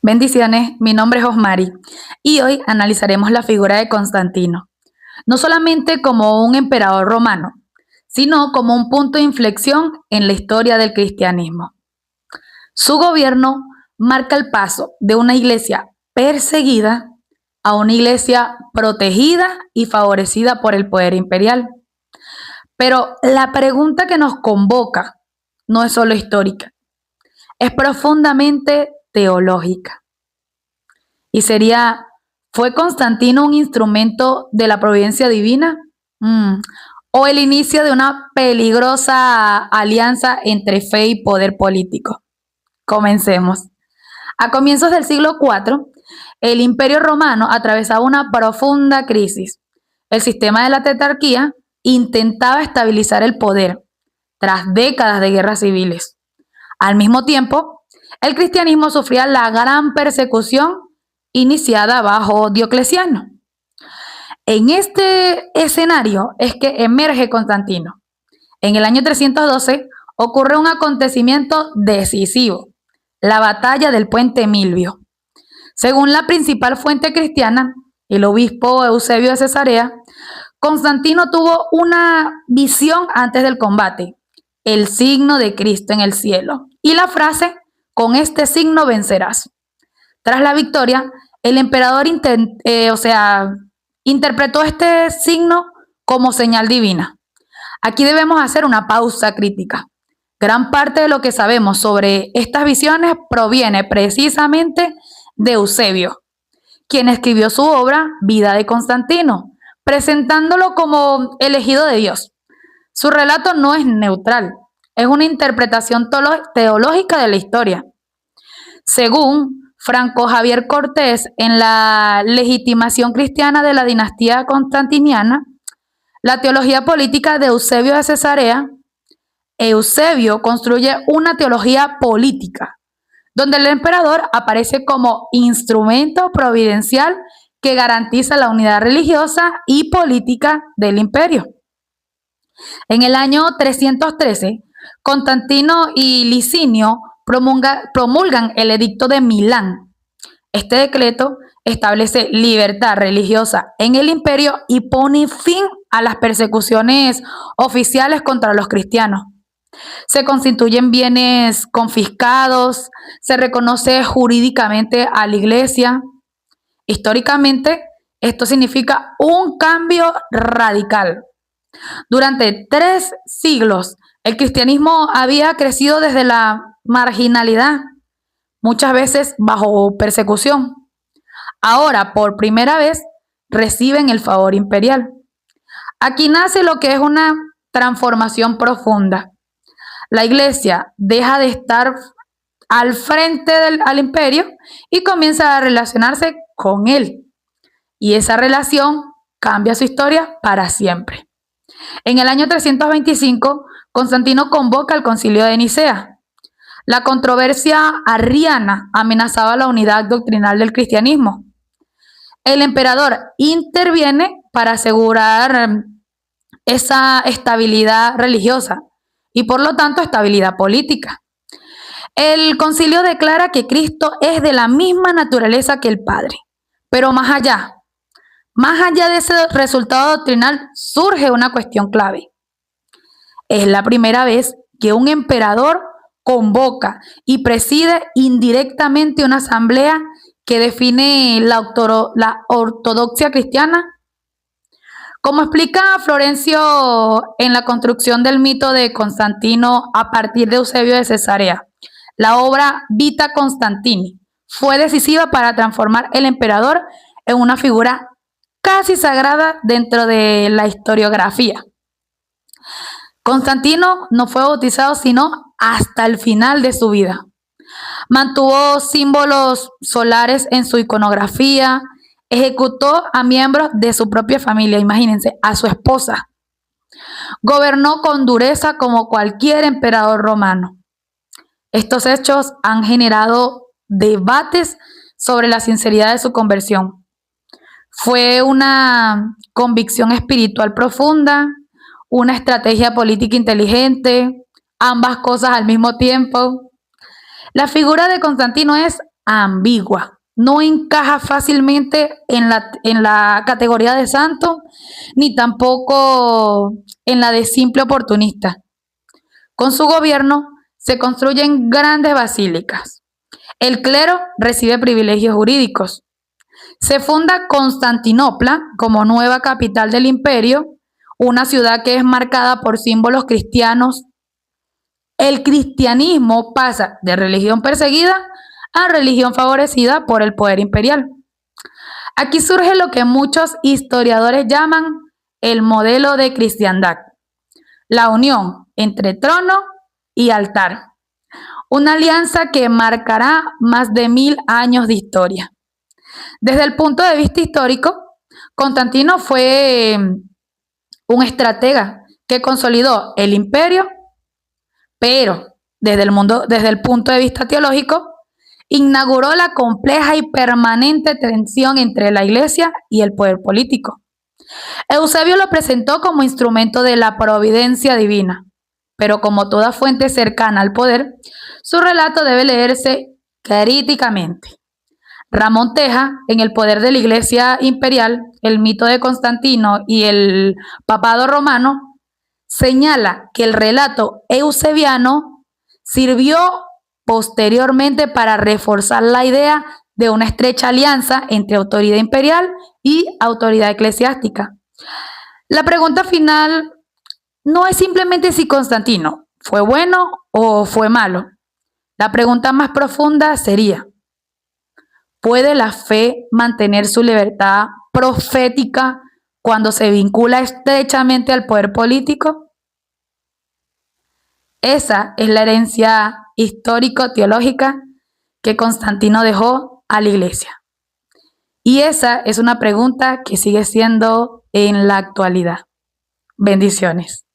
Bendiciones, mi nombre es Osmari y hoy analizaremos la figura de Constantino, no solamente como un emperador romano, sino como un punto de inflexión en la historia del cristianismo. Su gobierno marca el paso de una iglesia perseguida a una iglesia protegida y favorecida por el poder imperial. Pero la pregunta que nos convoca no es solo histórica, es profundamente teológica. Y sería, ¿fue Constantino un instrumento de la providencia divina? ¿O el inicio de una peligrosa alianza entre fe y poder político? Comencemos. A comienzos del siglo IV, el Imperio Romano atravesaba una profunda crisis. El sistema de la tetrarquía intentaba estabilizar el poder tras décadas de guerras civiles. Al mismo tiempo, el cristianismo sufría la gran persecución iniciada bajo Diocleciano. En este escenario es que emerge Constantino. En el año 312 ocurre un acontecimiento decisivo, la batalla del puente Milvio. Según la principal fuente cristiana, el obispo Eusebio de Cesarea, Constantino tuvo una visión antes del combate, el signo de Cristo en el cielo, y la frase, con este signo vencerás. Tras la victoria, el emperador interpretó este signo como señal divina. Aquí debemos hacer una pausa crítica. Gran parte de lo que sabemos sobre estas visiones proviene precisamente de Eusebio, quien escribió su obra Vida de Constantino, presentándolo como elegido de Dios. Su relato no es neutral, es una interpretación teológica de la historia. Según Franco Javier Cortés, en la legitimación cristiana de la dinastía constantiniana, la teología política de Eusebio de Cesarea, Eusebio construye una teología política, donde el emperador aparece como instrumento providencial que garantiza la unidad religiosa y política del imperio. En el año 313, Constantino y Licinio promulgan el Edicto de Milán. Este decreto establece libertad religiosa en el imperio y pone fin a las persecuciones oficiales contra los cristianos. Se constituyen bienes confiscados, se reconoce jurídicamente a la iglesia. Históricamente, esto significa un cambio radical. Durante 3 siglos, el cristianismo había crecido desde la marginalidad, muchas veces bajo persecución. Ahora, por primera vez, reciben el favor imperial. Aquí nace lo que es una transformación profunda. La iglesia deja de estar al frente al imperio y comienza a relacionarse con él. Y esa relación cambia su historia para siempre. En el año 325, Constantino convoca al Concilio de Nicea. La controversia arriana amenazaba la unidad doctrinal del cristianismo. El emperador interviene para asegurar esa estabilidad religiosa y por lo tanto estabilidad política. El concilio declara que Cristo es de la misma naturaleza que el Padre, pero más allá de ese resultado doctrinal surge una cuestión clave. Es la primera vez que un emperador convoca y preside indirectamente una asamblea que define la ortodoxia cristiana. Como explica Florencio en la construcción del mito de Constantino a partir de Eusebio de Cesarea, la obra Vita Constantini fue decisiva para transformar el emperador en una figura casi sagrada dentro de la historiografía. Constantino no fue bautizado sino hasta el final de su vida. Mantuvo símbolos solares en su iconografía, ejecutó a miembros de su propia familia, imagínense, a su esposa. Gobernó con dureza como cualquier emperador romano. Estos hechos han generado debates sobre la sinceridad de su conversión. Fue una convicción espiritual profunda, una estrategia política inteligente, ambas cosas al mismo tiempo. La figura de Constantino es ambigua. No encaja fácilmente en la categoría de santo, ni tampoco en la de simple oportunista. Con su gobierno se construyen grandes basílicas. El clero recibe privilegios jurídicos. Se funda Constantinopla como nueva capital del imperio, una ciudad que es marcada por símbolos cristianos. El cristianismo pasa de religión perseguida a religión favorecida por el poder imperial. Aquí surge lo que muchos historiadores llaman el modelo de cristiandad, la unión entre trono y altar, una alianza que marcará más de 1000 años de historia. Desde el punto de vista histórico, Constantino fue un estratega que consolidó el imperio, pero desde el punto de vista teológico, inauguró la compleja y permanente tensión entre la Iglesia y el poder político. Eusebio lo presentó como instrumento de la providencia divina, pero como toda fuente cercana al poder, su relato debe leerse críticamente. Ramón Teja, en El poder de la Iglesia imperial, el mito de Constantino y el papado romano, señala que el relato eusebiano sirvió posteriormente para reforzar la idea de una estrecha alianza entre autoridad imperial y autoridad eclesiástica. La pregunta final no es simplemente si Constantino fue bueno o fue malo. La pregunta más profunda sería: ¿puede la fe mantener su libertad profética cuando se vincula estrechamente al poder político? Esa es la herencia histórico-teológica que Constantino dejó a la Iglesia. Y esa es una pregunta que sigue siendo en la actualidad. Bendiciones.